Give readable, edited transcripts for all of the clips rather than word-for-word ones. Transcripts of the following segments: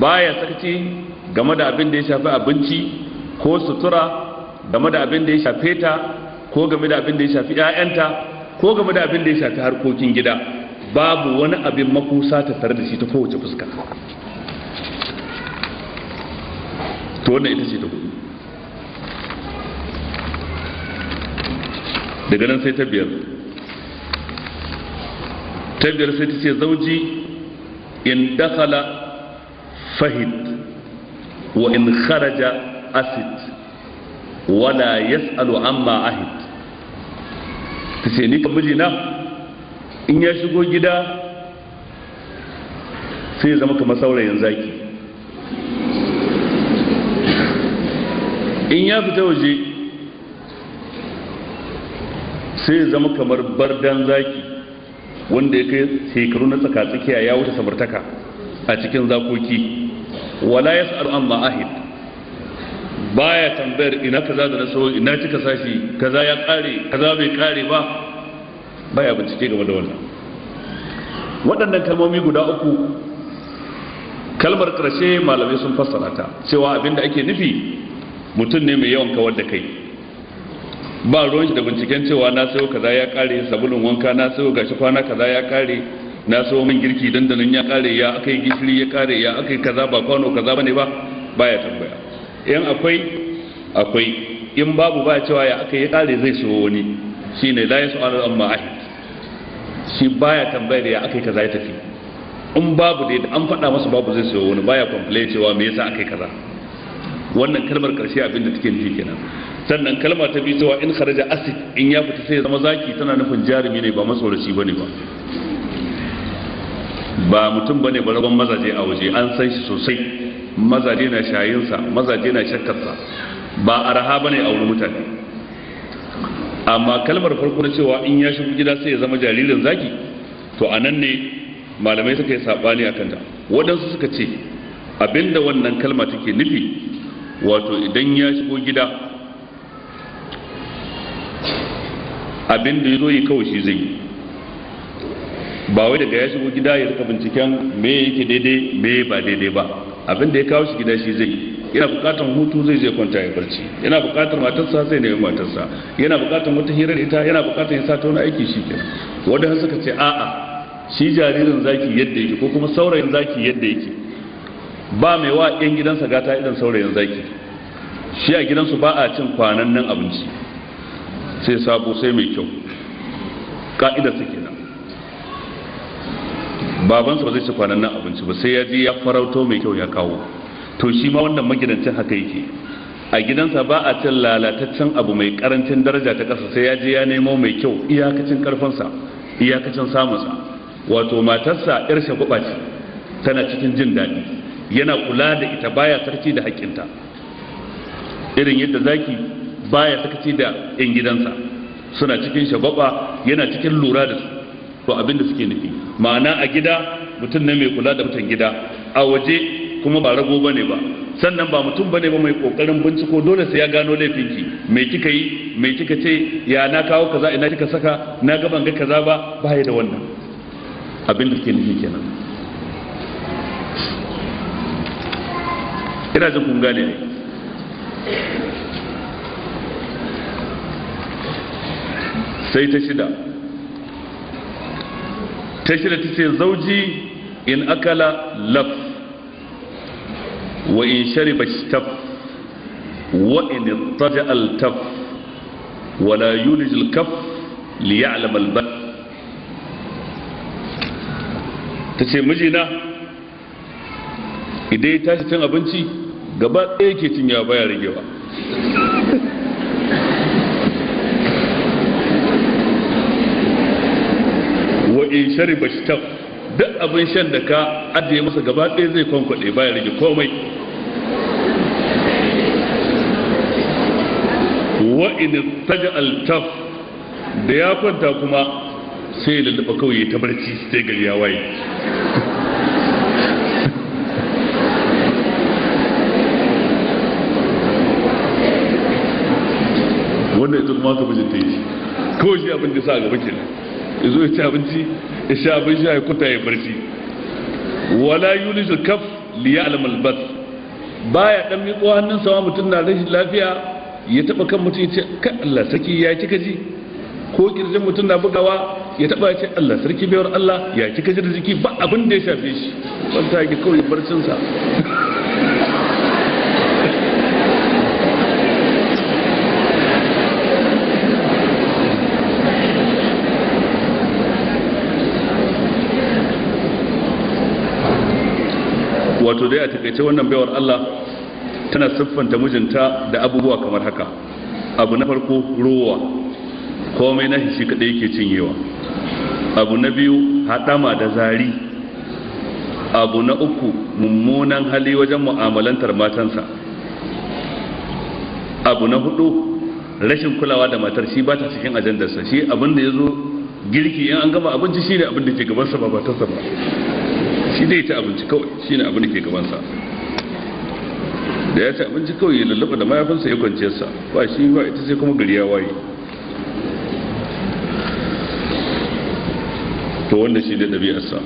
baya sakaci game da abin da ya shafi abinci ko sutura, game da abin da ya shafe ta ko game da abin da ya shafi 'ya'yanta ko game da abin da ya shafi harkokin gida. Babu wani abin makusa ta tare da shi ta kowace fuska. To wannan ita ce ta hudu. Daga nan sai ta biyar. Ta biyar sai ta ce zauji in dakhala fahid wa in kharaja asid wala yas'alu amma ahid. Ta ce ni kan mijina in ya shigo gida sai ya zama kamar saurayin zaki, in ya fita waje sai ya zama kamar bardan zaki wanda ya kai shekaru na tsaka-tsakiya, ya wuce samartaka a cikin zakoki. Wala yas'alu amma ahid, baya tambayar ina kaza da na so, ina kika sashi, kaza ya kare, kaza bai kare ba, baya bincike game da wannan. Waɗannan kalmomi guda uku, kalmar ƙarshe malamai sun fassara ta cewa abinda ake nufi mutum ne mai yawan kawar da kai, ba ruwan shi da binciken cewa na sayo kaza ya kare, sabulun wanka na sayo gashi kwana kaza ya kare, na sayo min girki dandanan ya kare, ya akai gishiri ya kare, ya akai kaza ba kwano kaza bane ba, baya tambaya. In akwai in babu baya cewa ya akai ya kare zai so wani, shine la yas'alu amma ahid. Shi baya tambayar ya akai kaza ya tafi. In babu dai an faɗa masa babu zai so wani, baya complain cewa me yasa akai kaza. Wannan kalmar karshe abin da take nufi kenan. Sannan kalma ta biyu cewa in kharaja asid, in ya fita sai ya zama zaki, tana nufin jarumi ne ba matsoraci bane ba mutum bane ba, rabon mazaje a waje an san shi sosai, mazaje na shayinsa, mazaje na shakkarsa, ba araha bane a wurin mutane. Amma kalmar farko na cewa in ya shigo gida sai ya zama jaririn zaki, to anan ne malamai suka yi sabani akan ta. Waɗansu suka ce abinda wannan kalma take nufi, wato idan ya shigo gida abinda ya zo yi kawai shi zai yi, ba wai daga ya shigo gida ya rika binciken me yake daidai me ba daidai ba. Abinda ya kawo shi gida shi zai yi. Yana bukatar hutu zai je kwanta ya barci, yana bukatar matarsa zai nemi matarsa, yana bukatar wata hirar ita, yana bukatar ya sata wani aiki shi kenan. Wadanda suka ce a'a, shi jaririn zaki yadda yake ko kuma saurayin zaki yadda yake, ba mai wa yan gidansa gata idan saurayin zaki. Shi a gidansu ba a cin kwanannen abinci sai sabo sai mai kyau, ka'idar su kenan. Babansa ba zai ci kwanannen abinci ba sai ya je ya farauto mai kyau ya kawo. To shi ma wannan magidancin haka yake, a gidansa ba a cin lalataccen abu mai karancin daraja ta ƙasa sai ya je ya nemo mai kyau iyakacin karfinsa, iyakacin samunsa. Wato matarsa yar shagwaba ce, tana cikin jin daɗi, yana kula da ita, baya sarki da haƙƙinta, irin yadda zaki baya sarki da yan gidansa, suna cikin shagwaba, yana cikin lura da su. To abin da suke nufi ma'ana a gida mutum ne mai kula da mutan gida, a waje kuma ba rago bane ba, sannan ba mutum bane ba mai kokarin binciko dole sai ya gano laifinki, me kika yi, me kika ce, ya na kawo kaza, ina kika saka, na ga ban ga kaza ba, baya da wannan. Abin da ke nufi kenan. Ina jin kun gane ne. Sai ta shida ta ce zauji in akala laf wa in shariba shtaf wa in ittaja altaf wa la yulij alkaf li ya'lam albal. tace mijina idan ya tashi cin abinci gaba ɗaya yake cinyawa baya ragewa. wa in shariba shtaf, duk abin shan da ka ajiye masa gaba ɗaya zai kwankwade baya rage komai. wa in taja altaf, da ya kwanta kuma sai ya lulluɓa kawai ya ta barci sai gari ya waye. wanda ita kuma ka mijinta yi kawai shi abin da sa a gaba kenan, ya zo ya ci abinci ya sha abin sha ya kuta ya barci. wala yulijul kaf li ya'lam al-bath baya dan miƙo hannunsa wa mutum na rashin lafiya ya taba kan mutum ya ce kai Allah sarki ya kika ji, ko kirjin mutum na bugawa ya taba ya ce Allah sarki bayar Allah ya kika ji da jiki, ba abin da ya shafe shi wanda yake kawai barcin sa. Wato dai a takaice wannan baiwar Allah tana siffanta mijinta da abubuwa kamar haka. Abu na farko rowa, komai na shi kadai yake cinyewa. Abu na biyu hadama da zari. Abu na uku mummunan hali wajen mu'amalantar matansa. Abu na hudu rashin kulawa da matar, shi ba ta cikin ajandarsa, shi abin da ya zo girki in an gama abinci shine abin da ke gabansa ba matarsa ba, shi dai ta abinci kawai shine abin da ke gabansa. Da ya ci abinci kawai ya lallaba da mayafinsa ya kwanciyarsa, ba shi ba ita sai kuma gari ya waye. to wanda shi ne ɗabi'arsa.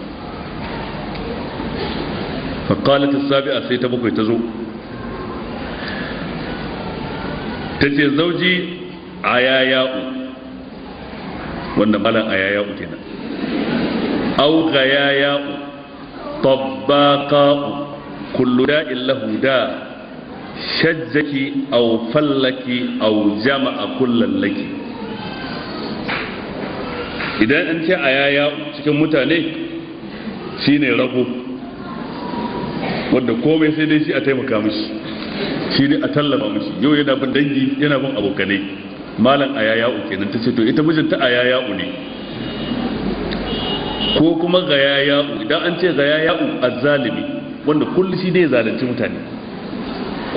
فقالت السابعة سيتا بكوي تزو تجي زوجي عياياء وانا مالا عياياء كنا أو غياياء طباقاء كل داء له داء شجك أو فلك أو جمع كل لك. إذا أنت عياياء cikin mutane shine rago wanda komai sai dai shi a taimaka mishi, shi ne a tallafa mishi. Yau yana bin dangi, yana bin abokanai. Malam ayaya'u kenan ta ce to ita mijinta ayaya'u ne, ko kuma gayaya'u. Idan an ce gayaya'u azzalimi, wanda kullu shi ne ya zalunci mutane,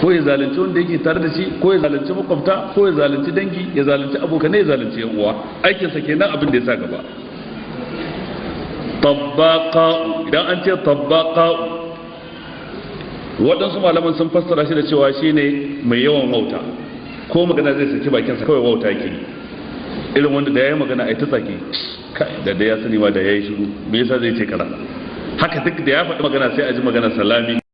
ko ya zalunci wanda yake tare da shi, ko ya zalunci makwabta, ko ya zalunci dangi, ya zalunci abokanai, ya zalunci yan uwa. Aikinsa kenan, abin da ya sa gaba. Tabbaqa'u, idan an ce tabbaqa'u, waɗansu malaman sun fassara shi da cewa shi ne mai yawan wauta, ko magana zai saki bakinsa kawai wauta ke, irin wanda da ya yi magana a yi ta tsaki, da ya sani ma da ya yi shiru, me yasa zai ce kara haka. Duk da ya faɗi magana sai a ji magana salami.